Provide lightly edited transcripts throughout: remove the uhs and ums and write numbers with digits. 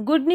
Good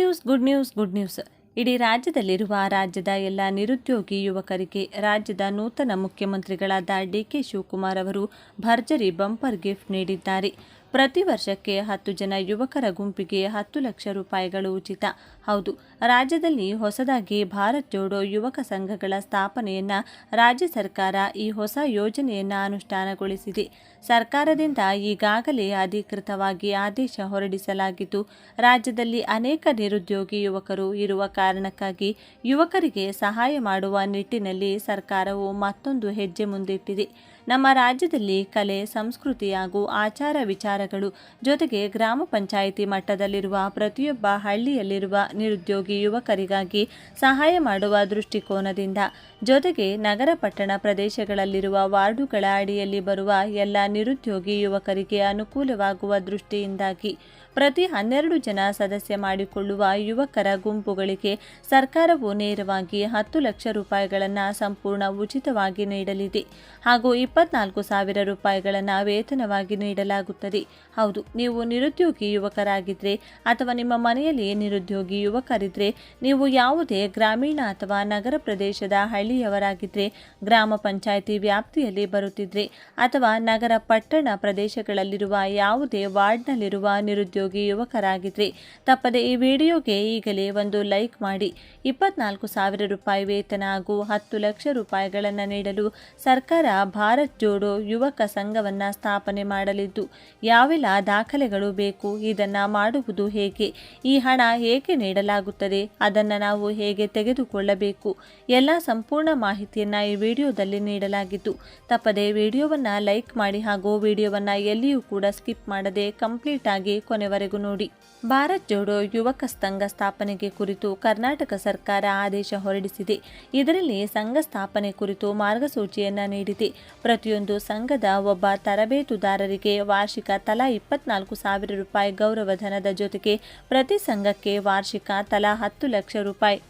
news. ಇಡೀ ರಾಜ್ಯದಲ್ಲಿರುವ ರಾಜ್ಯದ ಎಲ್ಲ ನಿರುದ್ಯೋಗಿ ಯುವಕರಿಗೆ ರಾಜ್ಯದ ನೂತನ ಮುಖ್ಯಮಂತ್ರಿಗಳಾದ ಡಿಕೆ ಶಿವಕುಮಾರ್ ಅವರು ಭರ್ಜರಿ ಬಂಪರ್ ಗಿಫ್ಟ್ ನೀಡಿದ್ದಾರೆ. ಪ್ರತಿ ವರ್ಷಕ್ಕೆ 10 ಜನ ಯುವಕರ ಗುಂಪಿಗೆ 10 ಲಕ್ಷ ರೂಪಾಯಿಗಳು ಉಚಿತ. ಹೌದು, ರಾಜ್ಯದಲ್ಲಿ ಹೊಸದಾಗಿ ಭಾರತ್ ಜೋಡೋ ಯುವಕ ಸಂಘಗಳ ಸ್ಥಾಪನೆಯನ್ನ ರಾಜ್ಯ ಸರ್ಕಾರ ಈ ಹೊಸ ಯೋಜನೆಯನ್ನ ಅನುಷ್ಠಾನಗೊಳಿಸಿದೆ. ಸರ್ಕಾರದಿಂದ ಈಗಾಗಲೇ ಅಧಿಕೃತವಾಗಿ ಆದೇಶ ಹೊರಡಿಸಲಾಗಿದ್ದು, ರಾಜ್ಯದಲ್ಲಿ ಅನೇಕ ನಿರುದ್ಯೋಗಿ ಯುವಕರು ಇರುವ ಕಾರಣಕ್ಕಾಗಿ ಯುವಕರಿಗೆ ಸಹಾಯ ಮಾಡುವ ನಿಟ್ಟಿನಲ್ಲಿ ಸರ್ಕಾರವು ಮತ್ತೊಂದು ಹೆಜ್ಜೆ ಮುಂದಿಟ್ಟಿದೆ. ನಮ್ಮ ರಾಜ್ಯದಲ್ಲಿ ಕಲೆ, ಸಂಸ್ಕೃತಿ ಹಾಗೂ ಆಚಾರ ವಿಚಾರಗಳು ಜೊತೆಗೆ ಗ್ರಾಮ ಪಂಚಾಯಿತಿ ಮಟ್ಟದಲ್ಲಿರುವ ಪ್ರತಿಯೊಬ್ಬ ಹಳ್ಳಿಯಲ್ಲಿರುವ ನಿರುದ್ಯೋಗಿ ಯುವಕರಿಗಾಗಿ ಸಹಾಯ ಮಾಡುವ ದೃಷ್ಟಿಕೋನದಿಂದ, ಜೊತೆಗೆ ನಗರ ಪಟ್ಟಣ ಪ್ರದೇಶಗಳಲ್ಲಿರುವ ವಾರ್ಡುಗಳ ಅಡಿಯಲ್ಲಿ ಬರುವ ಎಲ್ಲ ನಿರುದ್ಯೋಗಿ ಯುವಕರಿಗೆ ಅನುಕೂಲವಾಗುವ ದೃಷ್ಟಿಯಿಂದಾಗಿ ಪ್ರತಿ 12 ಜನ ಸದಸ್ಯ ಮಾಡಿಕೊಳ್ಳುವ ಯುವಕರ ಗುಂಪುಗಳಿಗೆ ಸರ್ಕಾರವು ನೇರವಾಗಿ 10 ಲಕ್ಷ ರೂಪಾಯಿಗಳನ್ನು ಸಂಪೂರ್ಣ ಉಚಿತವಾಗಿ ನೀಡಲಿದೆ ಹಾಗೂ 24,000 ರೂಪಾಯಿಗಳನ್ನು ವೇತನವಾಗಿ ನೀಡಲಾಗುತ್ತದೆ. ಹೌದು, ನೀವು ನಿರುದ್ಯೋಗಿ ಯುವಕರಾಗಿದ್ದರೆ ಅಥವಾ ನಿಮ್ಮ ಮನೆಯಲ್ಲಿ ನಿರುದ್ಯೋಗಿ ಯುವಕರಿದ್ದರೆ, ನೀವು ಯಾವುದೇ ಗ್ರಾಮೀಣ ಅಥವಾ ನಗರ ಪ್ರದೇಶದ ಹಳ್ಳಿಯವರಾಗಿದ್ದರೆ, ಗ್ರಾಮ ಪಂಚಾಯಿತಿ ವ್ಯಾಪ್ತಿಯಲ್ಲಿ ಬರುತ್ತಿದ್ದರೆ ಅಥವಾ ನಗರ ಪಟ್ಟಣ ಪ್ರದೇಶಗಳಲ್ಲಿರುವ ಯಾವುದೇ ವಾರ್ಡ್ನಲ್ಲಿರುವ ನಿರುದ್ಯೋಗಿ ಯುವಕರಾಗಿದ್ದರೆ ತಪ್ಪದೆ ಈ ವಿಡಿಯೋಗೆ ಈಗಲೇ ಒಂದು ಲೈಕ್ ಮಾಡಿ. 24,000 ರೂಪಾಯಿ ವೇತನ ಹಾಗೂ 10 ಲಕ್ಷ ರೂಪಾಯಿಗಳನ್ನು ನೀಡಲು ಸರ್ಕಾರ ಭಾರತ್ ಜೋಡೋ ಯುವಕ ಸಂಘವನ್ನು ಸ್ಥಾಪನೆ ಮಾಡಲಿದ್ದು, ಯಾವೆಲ್ಲ ದಾಖಲೆಗಳು ಬೇಕು, ಇದನ್ನು ಮಾಡುವುದು ಹೇಗೆ, ಈ ಹಣ ಹೇಗೆ ನೀಡಲಾಗುತ್ತದೆ, ಅದನ್ನು ನಾವು ಹೇಗೆ ತೆಗೆದುಕೊಳ್ಳಬೇಕು, ಎಲ್ಲ ಸಂಪೂರ್ಣ ಮಾಹಿತಿಯನ್ನು ಈ ವಿಡಿಯೋದಲ್ಲಿ ನೀಡಲಾಗಿದ್ದು, ತಪ್ಪದೆ ವಿಡಿಯೋವನ್ನು ಲೈಕ್ ಮಾಡಿ ಹಾಗೂ ವಿಡಿಯೋವನ್ನು ಎಲ್ಲಿಯೂ ಕೂಡ ಸ್ಕಿಪ್ ಮಾಡದೆ ಕಂಪ್ಲೀಟ್ ಆಗಿ ಕೊನೆವರೆಗೂ ನೋಡಿ. ಭಾರತ್ ಜೋಡೋ ಯುವಕ ಸಂಘ ಸ್ಥಾಪನೆಗೆ ಕುರಿತು ಕರ್ನಾಟಕ ಸರ್ಕಾರ ಆದೇಶ ಹೊರಡಿಸಿದೆ. ಇದರಲ್ಲಿ ಸಂಘ ಸ್ಥಾಪನೆ ಕುರಿತು ಮಾರ್ಗಸೂಚಿಯನ್ನು ನೀಡಿದೆ. ಪ್ರತಿಯೊಂದು ಸಂಘದ ಒಬ್ಬ ತರಬೇತುದಾರರಿಗೆ ವಾರ್ಷಿಕ ತಲಾ 24,000 ರೂಪಾಯಿ ಗೌರವಧನದ ಜೊತೆಗೆ ಪ್ರತಿ ಸಂಘಕ್ಕೆ ವಾರ್ಷಿಕ ತಲಾ 10 ಲಕ್ಷ ರೂಪಾಯಿ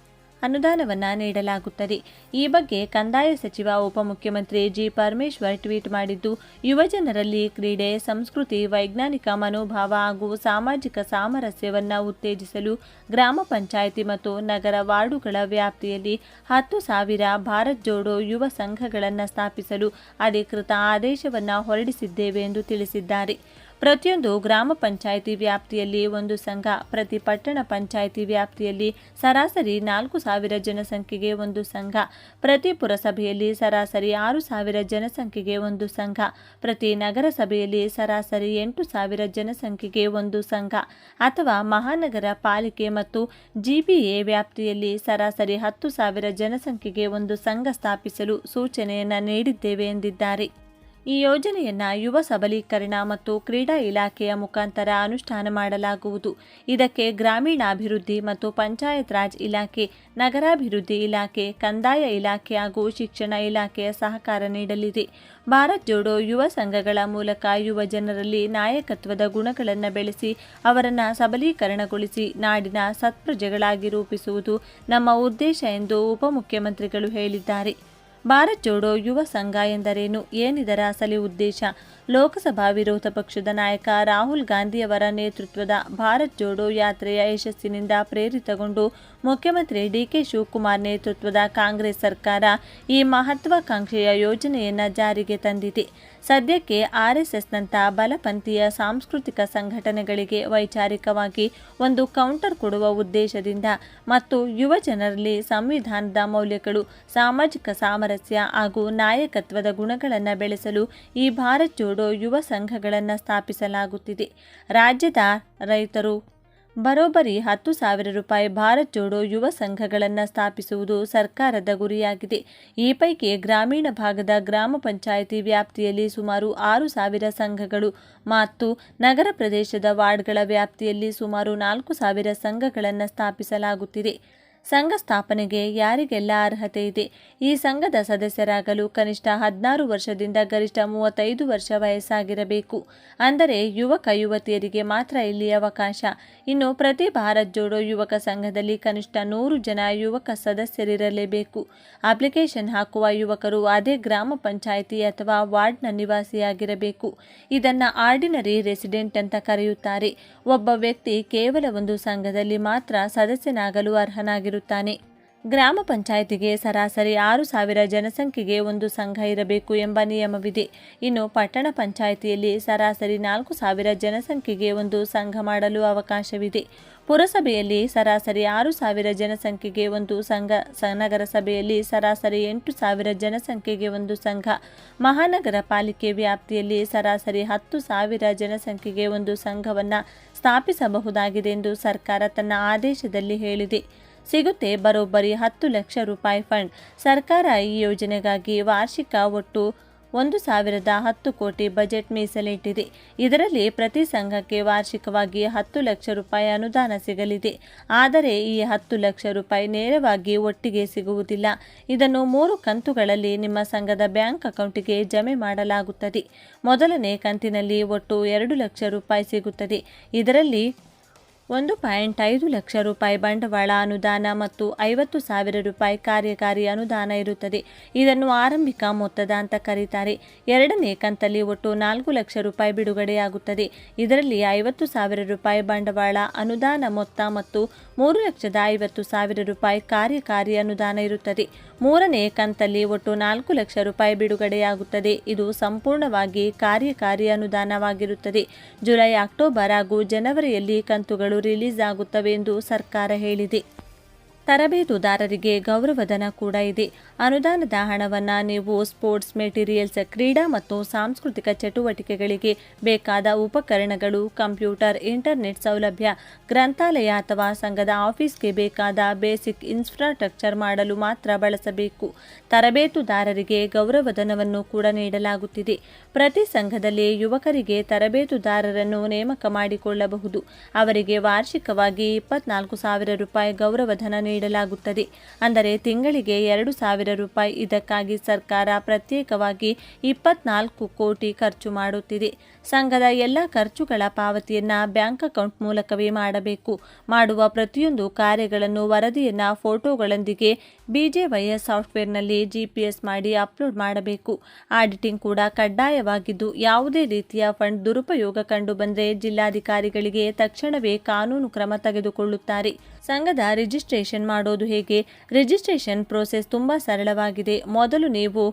ಅನುದಾನವನ್ನು ನೀಡಲಾಗುತ್ತದೆ. ಈ ಬಗ್ಗೆ ಕಂದಾಯ ಸಚಿವ ಉಪಮುಖ್ಯಮಂತ್ರಿ ಜಿ. ಪರಮೇಶ್ವರ್ ಟ್ವೀಟ್ ಮಾಡಿದ್ದು, ಯುವಜನರಲ್ಲಿ ಕ್ರೀಡೆ, ಸಂಸ್ಕೃತಿ, ವೈಜ್ಞಾನಿಕ ಮನೋಭಾವ ಹಾಗೂ ಸಾಮಾಜಿಕ ಸಾಮರಸ್ಯವನ್ನು ಉತ್ತೇಜಿಸಲು ಗ್ರಾಮ ಪಂಚಾಯಿತಿ ಮತ್ತು ನಗರ ವಾರ್ಡುಗಳ ವ್ಯಾಪ್ತಿಯಲ್ಲಿ 10,000 ಭಾರತ್ ಜೋಡೋ ಯುವ ಸಂಘಗಳನ್ನು ಸ್ಥಾಪಿಸಲು ಅಧಿಕೃತ ಆದೇಶವನ್ನು ಹೊರಡಿಸಿದ್ದೇವೆ ಎಂದು ತಿಳಿಸಿದ್ದಾರೆ. ಪ್ರತಿಯೊಂದು ಗ್ರಾಮ ಪಂಚಾಯಿತಿ ವ್ಯಾಪ್ತಿಯಲ್ಲಿ ಒಂದು ಸಂಘ, ಪ್ರತಿ ಪಟ್ಟಣ ಪಂಚಾಯಿತಿ ವ್ಯಾಪ್ತಿಯಲ್ಲಿ ಸರಾಸರಿ 4,000 ಜನಸಂಖ್ಯೆಗೆ ಒಂದು ಸಂಘ, ಪ್ರತಿ ಪುರಸಭೆಯಲ್ಲಿ ಸರಾಸರಿ 6,000 ಜನಸಂಖ್ಯೆಗೆ ಒಂದು ಸಂಘ, ಪ್ರತಿ ನಗರಸಭೆಯಲ್ಲಿ ಸರಾಸರಿ 8,000 ಜನಸಂಖ್ಯೆಗೆ ಒಂದು ಸಂಘ ಅಥವಾ ಮಹಾನಗರ ಪಾಲಿಕೆ ಮತ್ತು ಜಿಬಿಎ ವ್ಯಾಪ್ತಿಯಲ್ಲಿ ಸರಾಸರಿ 10,000 ಜನಸಂಖ್ಯೆಗೆ ಒಂದು ಸಂಘ ಸ್ಥಾಪಿಸಲು ಸೂಚನೆಯನ್ನು ನೀಡಿದ್ದೇವೆ ಎಂದಿದ್ದಾರೆ. ಈ ಯೋಜನೆಯನ್ನು ಯುವ ಸಬಲೀಕರಣ ಮತ್ತು ಕ್ರೀಡಾ ಇಲಾಖೆಯ ಮುಖಾಂತರ ಅನುಷ್ಠಾನ ಮಾಡಲಾಗುವುದು. ಇದಕ್ಕೆ ಗ್ರಾಮೀಣಾಭಿವೃದ್ಧಿ ಮತ್ತು ಪಂಚಾಯತ್ ರಾಜ್ ಇಲಾಖೆ, ನಗರಾಭಿವೃದ್ಧಿ ಇಲಾಖೆ, ಕಂದಾಯ ಇಲಾಖೆ ಹಾಗೂ ಶಿಕ್ಷಣ ಇಲಾಖೆಯ ಸಹಕಾರ ನೀಡಲಿದೆ. ಭಾರತ್ ಜೋಡೋ ಯುವ ಸಂಘಗಳ ಮೂಲಕ ಯುವ ಜನರಲ್ಲಿ ನಾಯಕತ್ವದ ಗುಣಗಳನ್ನು ಬೆಳೆಸಿ ಅವರನ್ನು ಸಬಲೀಕರಣಗೊಳಿಸಿ ನಾಡಿನ ಸತ್ಪ್ರಜೆಗಳಾಗಿ ರೂಪಿಸುವುದು ನಮ್ಮ ಉದ್ದೇಶ ಎಂದು ಉಪಮುಖ್ಯಮಂತ್ರಿಗಳು ಹೇಳಿದ್ದಾರೆ. ಭಾರತ್ ಜೋಡೋ ಯುವ ಸಂಘ ಎಂದರೇನು, ಏನಿದರ ಅಸಲಿ ಉದ್ದೇಶ? ಲೋಕಸಭಾ ವಿರೋಧ ಪಕ್ಷದ ನಾಯಕ ರಾಹುಲ್ ಗಾಂಧಿಯವರ ನೇತೃತ್ವದ ಭಾರತ್ ಜೋಡೋ ಯಾತ್ರೆಯ ಯಶಸ್ಸಿನಿಂದ ಪ್ರೇರಿತಗೊಂಡು ಮುಖ್ಯಮಂತ್ರಿ ಡಿಕೆ ಶಿವಕುಮಾರ್ ನೇತೃತ್ವದ ಕಾಂಗ್ರೆಸ್ ಸರ್ಕಾರ ಈ ಮಹತ್ವಾಕಾಂಕ್ಷೆಯ ಯೋಜನೆಯನ್ನು ಜಾರಿಗೆ ತಂದಿದೆ. ಸದ್ಯಕ್ಕೆ ಆರ್ಎಸ್ಎಸ್ನಂಥ ಬಲಪಂಥೀಯ ಸಾಂಸ್ಕೃತಿಕ ಸಂಘಟನೆಗಳಿಗೆ ವೈಚಾರಿಕವಾಗಿ ಒಂದು ಕೌಂಟರ್ ಕೊಡುವ ಉದ್ದೇಶದಿಂದ ಮತ್ತು ಯುವ ಜನರಲ್ಲಿ ಸಂವಿಧಾನದ ಮೌಲ್ಯಗಳು, ಸಾಮಾಜಿಕ ಸಾಮರಸ್ಯ ಹಾಗೂ ನಾಯಕತ್ವದ ಗುಣಗಳನ್ನು ಬೆಳೆಸಲು ಈ ಭಾರತ್ ಜೋಡೋ ಯುವ ಸಂಘಗಳನ್ನು ಸ್ಥಾಪಿಸಲಾಗುತ್ತಿದೆ. ರಾಜ್ಯದ ರೈತರು ಬರೋಬ್ಬರಿ 10,000 ರೂಪಾಯಿ ಭಾರತ್ ಜೋಡೋ ಯುವ ಸಂಘಗಳನ್ನು ಸ್ಥಾಪಿಸುವುದು ಸರ್ಕಾರದ ಗುರಿಯಾಗಿದೆ. ಈ ಪೈಕಿ ಗ್ರಾಮೀಣ ಭಾಗದ ಗ್ರಾಮ ಪಂಚಾಯಿತಿ ವ್ಯಾಪ್ತಿಯಲ್ಲಿ ಸುಮಾರು 6,000 ಸಂಘಗಳು ಮತ್ತು ನಗರ ಪ್ರದೇಶದ ವಾರ್ಡ್ಗಳ ವ್ಯಾಪ್ತಿಯಲ್ಲಿ ಸುಮಾರು 4,000 ಸಂಘಗಳನ್ನು ಸ್ಥಾಪಿಸಲಾಗುತ್ತಿದೆ. ಸಂಘ ಸ್ಥಾಪನೆಗೆ ಯಾರಿಗೆಲ್ಲ ಅರ್ಹತೆ ಇದೆ? ಈ ಸಂಘದ ಸದಸ್ಯರಾಗಲು ಕನಿಷ್ಠ 16 ವರ್ಷದಿಂದ ಗರಿಷ್ಠ 35 ವರ್ಷ ವಯಸ್ಸಾಗಿರಬೇಕು. ಅಂದರೆ ಯುವಕ ಯುವತಿಯರಿಗೆ ಮಾತ್ರ ಇಲ್ಲಿ ಅವಕಾಶ. ಇನ್ನು ಪ್ರತಿ ಭಾರತ್ ಜೋಡೋ ಯುವಕ ಸಂಘದಲ್ಲಿ ಕನಿಷ್ಠ 100 ಜನ ಯುವಕ ಸದಸ್ಯರಿರಲೇಬೇಕು. ಅಪ್ಲಿಕೇಶನ್ ಹಾಕುವ ಯುವಕರು ಅದೇ ಗ್ರಾಮ ಪಂಚಾಯಿತಿ ಅಥವಾ ವಾರ್ಡ್ನ ನಿವಾಸಿಯಾಗಿರಬೇಕು. ಇದನ್ನು ಆರ್ಡಿನರಿ ರೆಸಿಡೆಂಟ್ ಅಂತ ಕರೆಯುತ್ತಾರೆ. ಒಬ್ಬ ವ್ಯಕ್ತಿ ಕೇವಲ ಒಂದು ಸಂಘದಲ್ಲಿ ಮಾತ್ರ ಸದಸ್ಯನಾಗಲು ಅರ್ಹನಾಗಿರುತ್ತಾನೆ. ಗ್ರಾಮ ಪಂಚಾಯಿತಿಗೆ ಸರಾಸರಿ 6,000 ಜನಸಂಖ್ಯೆಗೆ ಒಂದು ಸಂಘ ಇರಬೇಕು ಎಂಬ ನಿಯಮವಿದೆ. ಇನ್ನು ಪಟ್ಟಣ ಪಂಚಾಯಿತಿಯಲ್ಲಿ ಸರಾಸರಿ 4,000 ಜನಸಂಖ್ಯೆಗೆ ಒಂದು ಸಂಘ ಮಾಡಲು ಅವಕಾಶವಿದೆ. ಪುರಸಭೆಯಲ್ಲಿ ಸರಾಸರಿ 6,000 ಜನಸಂಖ್ಯೆಗೆ ಒಂದು ಸಂಘ, ನಗರಸಭೆಯಲ್ಲಿ ಸರಾಸರಿ 8,000 ಜನಸಂಖ್ಯೆಗೆ ಒಂದು ಸಂಘ, ಮಹಾನಗರ ಪಾಲಿಕೆ ವ್ಯಾಪ್ತಿಯಲ್ಲಿ ಸರಾಸರಿ 10,000 ಜನಸಂಖ್ಯೆಗೆ ಒಂದು ಸಂಘವನ್ನು ಸ್ಥಾಪಿಸಬಹುದಾಗಿದೆ ಎಂದು ಸರ್ಕಾರ ತನ್ನ ಆದೇಶದಲ್ಲಿ ಹೇಳಿದೆ. ಸಿಗುತ್ತೆ ಬರೋಬ್ಬರಿ 10 ಲಕ್ಷ ರೂಪಾಯಿ ಫಂಡ್. ಸರ್ಕಾರ ಈ ಯೋಜನೆಗಾಗಿ ವಾರ್ಷಿಕ ಒಟ್ಟು 1,010 ಕೋಟಿ ಬಜೆಟ್ ಮೀಸಲಿಟ್ಟಿದೆ. ಇದರಲ್ಲಿ ಪ್ರತಿ ಸಂಘಕ್ಕೆ ವಾರ್ಷಿಕವಾಗಿ 10 ಲಕ್ಷ ರೂಪಾಯಿ ಅನುದಾನ ಸಿಗಲಿದೆ. ಆದರೆ ಈ 10 ಲಕ್ಷ ರೂಪಾಯಿ ನೇರವಾಗಿ ಒಟ್ಟಿಗೆ ಸಿಗುವುದಿಲ್ಲ. ಇದನ್ನು 3 ಕಂತುಗಳಲ್ಲಿ ನಿಮ್ಮ ಸಂಘದ ಬ್ಯಾಂಕ್ ಅಕೌಂಟಿಗೆ ಜಮೆ ಮಾಡಲಾಗುತ್ತದೆ. ಮೊದಲನೇ ಕಂತಿನಲ್ಲಿ ಒಟ್ಟು 2 ಲಕ್ಷ ರೂಪಾಯಿ ಸಿಗುತ್ತದೆ. ಇದರಲ್ಲಿ 1.5 ಲಕ್ಷ ರೂಪಾಯಿ ಬಂಡವಾಳ ಅನುದಾನ ಮತ್ತು 50,000 ರೂಪಾಯಿ ಕಾರ್ಯಕಾರಿ ಅನುದಾನ ಇರುತ್ತದೆ. ಇದನ್ನು ಆರಂಭಿಕ ಮೊತ್ತದ ಅಂತ ಕರೀತಾರೆ. ಎರಡನೇ ಕಂತಲ್ಲಿ ಒಟ್ಟು 4 ಲಕ್ಷ ರೂಪಾಯಿ ಬಿಡುಗಡೆಯಾಗುತ್ತದೆ. ಇದರಲ್ಲಿ 50,000 ರೂಪಾಯಿ ಬಂಡವಾಳ ಅನುದಾನ ಮೊತ್ತ ಮತ್ತು 3,50,000 ರೂಪಾಯಿ ಕಾರ್ಯಕಾರಿ ಅನುದಾನ ಇರುತ್ತದೆ. ಮೂರನೇ ಕಂತಲ್ಲಿ ಒಟ್ಟು 4 ಲಕ್ಷ ರೂಪಾಯಿ ಬಿಡುಗಡೆಯಾಗುತ್ತದೆ. ಇದು ಸಂಪೂರ್ಣವಾಗಿ ಕಾರ್ಯಕಾರಿ ಅನುದಾನವಾಗಿರುತ್ತದೆ. ಜುಲೈ, ಅಕ್ಟೋಬರ್ ಹಾಗೂ ಜನವರಿಯಲ್ಲಿ ಕಂತುಗಳು ರಿಲೀಸ್ ಆಗುತ್ತವೆ ಎಂದು ಸರ್ಕಾರ ಹೇಳಿದೆ. ತರಬೇತುದಾರರಿಗೆ ಗೌರವಧನ ಕೂಡ ಇದೆ. ಅನುದಾನದ ಹಣವನ್ನು ನೀವು ಸ್ಪೋರ್ಟ್ಸ್ ಮೆಟೀರಿಯಲ್ಸ್, ಕ್ರೀಡಾ ಮತ್ತು ಸಾಂಸ್ಕೃತಿಕ ಚಟುವಟಿಕೆಗಳಿಗೆ ಬೇಕಾದ ಉಪಕರಣಗಳು, ಕಂಪ್ಯೂಟರ್, ಇಂಟರ್ನೆಟ್ ಸೌಲಭ್ಯ, ಗ್ರಂಥಾಲಯ ಅಥವಾ ಸಂಘದ ಆಫೀಸ್ಗೆ ಬೇಕಾದ ಬೇಸಿಕ್ ಇನ್ಫ್ರಾಸ್ಟ್ರಕ್ಚರ್ ಮಾಡಲು ಮಾತ್ರ ಬಳಸಬೇಕು. ತರಬೇತುದಾರರಿಗೆ ಗೌರವಧನವನ್ನು ಕೂಡ ನೀಡಲಾಗುತ್ತಿದೆ. ಪ್ರತಿ ಸಂಘದಲ್ಲಿ ಯುವಕರಿಗೆ ತರಬೇತುದಾರರನ್ನು ನೇಮಕ ಮಾಡಿಕೊಳ್ಳಬಹುದು. ಅವರಿಗೆ ವಾರ್ಷಿಕವಾಗಿ 24,000 ರೂಪಾಯಿ ಗೌರವಧನ ನೀಡಲಾಗುತ್ತದೆ. ಅಂದರೆ ತಿಂಗಳಿಗೆ 2,000 ರೂಪಾಯಿ. ಇದಕ್ಕಾಗಿ ಸರ್ಕಾರ ಪ್ರತ್ಯೇಕವಾಗಿ 24 ಕೋಟಿ ಖರ್ಚು ಮಾಡುತ್ತಿದೆ. ಸಂಘದ ಎಲ್ಲ ಖರ್ಚುಗಳ ಪಾವತಿಯನ್ನು ಬ್ಯಾಂಕ್ ಅಕೌಂಟ್ ಮೂಲಕವೇ ಮಾಡಬೇಕು. ಮಾಡುವ ಪ್ರತಿಯೊಂದು ಕಾರ್ಯಗಳನ್ನು ವರದಿಯನ್ನು ಫೋಟೋಗಳೊಂದಿಗೆ BJYS ಸಾಫ್ಟ್ವೇರ್ನಲ್ಲಿ GPS ಮಾಡಿ ಅಪ್ಲೋಡ್ ಮಾಡಬೇಕು. ಆಡಿಟಿಂಗ್ ಕೂಡ ಕಡ್ಡಾಯವಾಗಿದ್ದು, ಯಾವುದೇ ರೀತಿಯ ಫಂಡ್ ದುರುಪಯೋಗ ಕಂಡುಬಂದರೆ ಜಿಲ್ಲಾಧಿಕಾರಿಗಳಿಗೆ ತಕ್ಷಣವೇ ಕಾನೂನು ಕ್ರಮ ತೆಗೆದುಕೊಳ್ಳುತ್ತಾರೆ. ಸಂಘದ ರಿಜಿಸ್ಟ್ರೇಷನ್ ಮಾಡೋದು ಹೇಗೆ? ರಿಜಿಸ್ಟ್ರೇಷನ್ ಪ್ರೋಸೆಸ್ ತುಂಬ ಸರಳವಾಗಿದೆ. ಮೊದಲು ನೀವು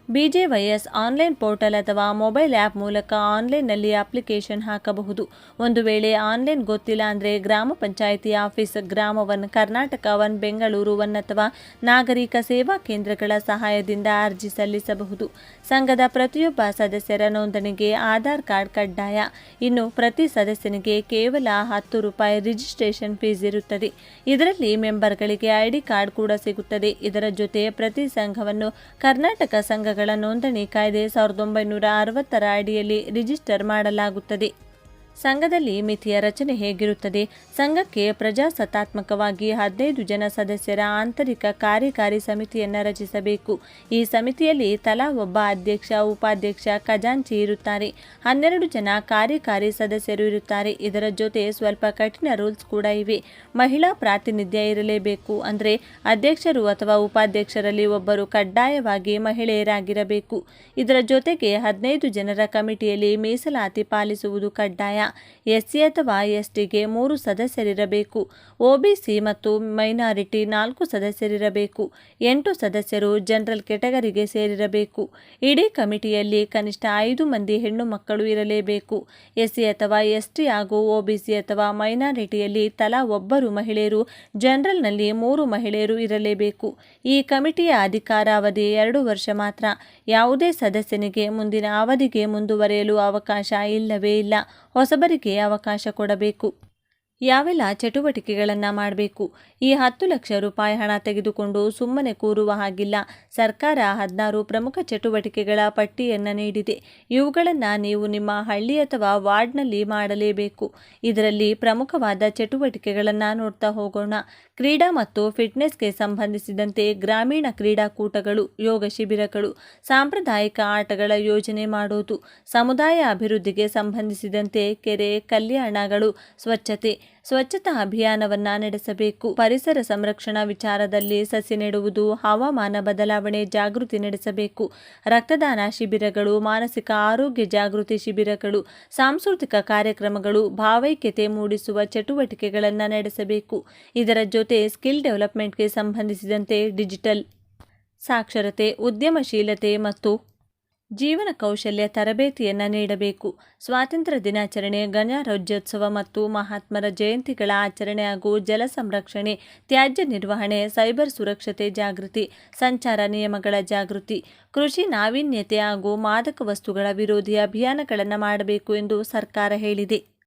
BJYS ಆನ್ಲೈನ್ ಪೋರ್ಟಲ್ ಅಥವಾ ಮೊಬೈಲ್ ಆ್ಯಪ್ ಮೂಲಕ ಆನ್ಲೈನ್ನಲ್ಲಿ ಅಪ್ಲಿಕೇಶನ್ ಹಾಕಬಹುದು. ಒಂದು ವೇಳೆ ಆನ್ಲೈನ್ ಗೊತ್ತಿಲ್ಲ ಅಂದರೆ ಗ್ರಾಮ ಪಂಚಾಯಿತಿ ಆಫೀಸ್, ಗ್ರಾಮ 1, ಕರ್ನಾಟಕ 1, ಬೆಂಗಳೂರು 1 ಅಥವಾ ನಾಗರಿಕ ಸೇವಾ ಕೇಂದ್ರಗಳ ಸಹಾಯದಿಂದ ಅರ್ಜಿ ಸಲ್ಲಿಸಬಹುದು. ಸಂಘದ ಪ್ರತಿಯೊಬ್ಬ ಸದಸ್ಯರ ನೋಂದಣಿಗೆ ಆಧಾರ್ ಕಾರ್ಡ್ ಕಡ್ಡಾಯ. ಇನ್ನು ಪ್ರತಿ ಸದಸ್ಯನಿಗೆ ಕೇವಲ 10 ರೂಪಾಯಿ ರಿಜಿಸ್ಟ್ರೇಷನ್ ಫೀಸ್ ಇರುತ್ತದೆ. ಇದರಲ್ಲಿ ಮೆಂಬರ್ಗಳಿಗೆ ID ಕಾರ್ಡ್ ಕೂಡ ಸಿಗುತ್ತದೆ. ಇದರ ಜೊತೆ ಪ್ರತಿ ಸಂಘವನ್ನು ಕರ್ನಾಟಕ ಸಂಘಗಳ ನೋಂದಣಿ ಕಾಯ್ದೆ 1960ರ ಅಡಿಯಲ್ಲಿ ರಿಜಿಸ್ಟರ್ ಮಾಡಲಾಗುತ್ತದೆ. ಸಂಘದಲ್ಲಿ ಮಿತಿಯ ರಚನೆ ಹೇಗಿರುತ್ತದೆ? ಸಂಘಕ್ಕೆ ಪ್ರಜಾಸತ್ತಾತ್ಮಕವಾಗಿ 15 ಜನ ಸದಸ್ಯರ ಆಂತರಿಕ ಕಾರ್ಯಕಾರಿ ಸಮಿತಿಯನ್ನು ರಚಿಸಬೇಕು. ಈ ಸಮಿತಿಯಲ್ಲಿ ತಲಾ ಒಬ್ಬ ಅಧ್ಯಕ್ಷ, ಉಪಾಧ್ಯಕ್ಷ, ಖಜಾಂಚಿ ಇರುತ್ತಾರೆ. 12 ಜನ ಕಾರ್ಯಕಾರಿ ಸದಸ್ಯರು ಇರುತ್ತಾರೆ. ಇದರ ಜೊತೆ ಸ್ವಲ್ಪ ಕಠಿಣ ರೂಲ್ಸ್ ಕೂಡ ಇವೆ. ಮಹಿಳಾ ಪ್ರಾತಿನಿಧ್ಯ ಇರಲೇಬೇಕು. ಅಂದರೆ ಅಧ್ಯಕ್ಷರು ಅಥವಾ ಉಪಾಧ್ಯಕ್ಷರಲ್ಲಿ ಒಬ್ಬರು ಕಡ್ಡಾಯವಾಗಿ ಮಹಿಳೆಯರಾಗಿರಬೇಕು. ಇದರ ಜೊತೆಗೆ 15 ಜನರ ಕಮಿಟಿಯಲ್ಲಿ ಮೀಸಲಾತಿ ಪಾಲಿಸುವುದು ಕಡ್ಡಾಯ. SC ಅಥವಾ STಗೆ 3 ಸದಸ್ಯರಿರಬೇಕು. OBC ಮತ್ತು ಮೈನಾರಿಟಿ 4 ಸದಸ್ಯರಿರಬೇಕು. 8 ಸದಸ್ಯರು ಜನರಲ್ ಕೆಟಗರಿಗೆ ಸೇರಿರಬೇಕು. ಇಡೀ ಕಮಿಟಿಯಲ್ಲಿ ಕನಿಷ್ಠ 5 ಮಂದಿ ಹೆಣ್ಣು ಮಕ್ಕಳು ಇರಲೇಬೇಕು. SC ಅಥವಾ ST ಹಾಗೂ OBC ಅಥವಾ ಮೈನಾರಿಟಿಯಲ್ಲಿ ತಲಾ ಒಬ್ಬರು ಮಹಿಳೆಯರು, ಜನರಲ್ನಲ್ಲಿ 3 ಮಹಿಳೆಯರು ಇರಲೇಬೇಕು. ಈ ಕಮಿಟಿಯ ಅಧಿಕಾರಾವಧಿ 2 ವರ್ಷ ಮಾತ್ರ. ಯಾವುದೇ ಸದಸ್ಯನಿಗೆ ಮುಂದಿನ ಅವಧಿಗೆ ಮುಂದುವರಿಯಲು ಅವಕಾಶ ಇಲ್ಲವೇ ಇಲ್ಲ. ಹೊಸಬರಿಗೆ ಅವಕಾಶ ಕೊಡಬೇಕು. ಯಾವೆಲ್ಲ ಚಟುವಟಿಕೆಗಳನ್ನು ಮಾಡಬೇಕು? ಈ 10 ಲಕ್ಷ ರೂಪಾಯಿ ಹಣ ತೆಗೆದುಕೊಂಡು ಸುಮ್ಮನೆ ಕೂರುವ ಹಾಗಿಲ್ಲ. ಸರ್ಕಾರ 16 ಪ್ರಮುಖ ಚಟುವಟಿಕೆಗಳ ಪಟ್ಟಿಯನ್ನು ನೀಡಿದೆ. ಇವುಗಳನ್ನು ನೀವು ನಿಮ್ಮ ಹಳ್ಳಿ ಅಥವಾ ವಾರ್ಡ್ನಲ್ಲಿ ಮಾಡಲೇಬೇಕು. ಇದರಲ್ಲಿ ಪ್ರಮುಖವಾದ ಚಟುವಟಿಕೆಗಳನ್ನು ನೋಡ್ತಾ ಹೋಗೋಣ. ಕ್ರೀಡಾ ಮತ್ತು ಫಿಟ್ನೆಸ್ಗೆ ಸಂಬಂಧಿಸಿದಂತೆ ಗ್ರಾಮೀಣ ಕ್ರೀಡಾಕೂಟಗಳು, ಯೋಗ ಶಿಬಿರಗಳು, ಸಾಂಪ್ರದಾಯಿಕ ಆಟಗಳ ಯೋಜನೆ ಮಾಡೋದು. ಸಮುದಾಯ ಅಭಿವೃದ್ಧಿಗೆ ಸಂಬಂಧಿಸಿದಂತೆ ಕೆರೆ, ಕಲ್ಯಾಣಗಳು, ಸ್ವಚ್ಛತಾ ಅಭಿಯಾನವನ್ನು ನಡೆಸಬೇಕು. ಪರಿಸರ ಸಂರಕ್ಷಣಾ ವಿಚಾರದಲ್ಲಿ ಸಸಿ ನೆಡುವುದು, ಹವಾಮಾನ ಬದಲಾವಣೆ ಜಾಗೃತಿ ನಡೆಸಬೇಕು. ರಕ್ತದಾನ ಶಿಬಿರಗಳು, ಮಾನಸಿಕ ಆರೋಗ್ಯ ಜಾಗೃತಿ ಶಿಬಿರಗಳು, ಸಾಂಸ್ಕೃತಿಕ ಕಾರ್ಯಕ್ರಮಗಳು, ಭಾವೈಕ್ಯತೆ ಮೂಡಿಸುವ ಚಟುವಟಿಕೆಗಳನ್ನು ನಡೆಸಬೇಕು. ಇದರ ಜೊತೆ ಸ್ಕಿಲ್ ಡೆವಲಪ್ಮೆಂಟ್ಗೆ ಸಂಬಂಧಿಸಿದಂತೆ ಡಿಜಿಟಲ್ ಸಾಕ್ಷರತೆ, ಉದ್ಯಮಶೀಲತೆ ಮತ್ತು ಜೀವನ ಕೌಶಲ್ಯ ತರಬೇತಿಯನ್ನು ನೀಡಬೇಕು. ಸ್ವಾತಂತ್ರ್ಯ ದಿನಾಚರಣೆ, ಗಣರಾಜ್ಯೋತ್ಸವ ಮತ್ತು ಮಹಾತ್ಮರ ಜಯಂತಿಗಳ ಆಚರಣೆ ಹಾಗೂ ಜಲ ಸಂರಕ್ಷಣೆ, ತ್ಯಾಜ್ಯ ನಿರ್ವಹಣೆ, ಸೈಬರ್ ಸುರಕ್ಷತೆ ಜಾಗೃತಿ, ಸಂಚಾರ ನಿಯಮಗಳ ಜಾಗೃತಿ, ಕೃಷಿ ನಾವೀನ್ಯತೆ ಹಾಗೂ ಮಾದಕ ವಸ್ತುಗಳ ವಿರೋಧಿ ಅಭಿಯಾನಗಳನ್ನು ಮಾಡಬೇಕು ಎಂದು ಸರ್ಕಾರ ಹೇಳಿದೆ.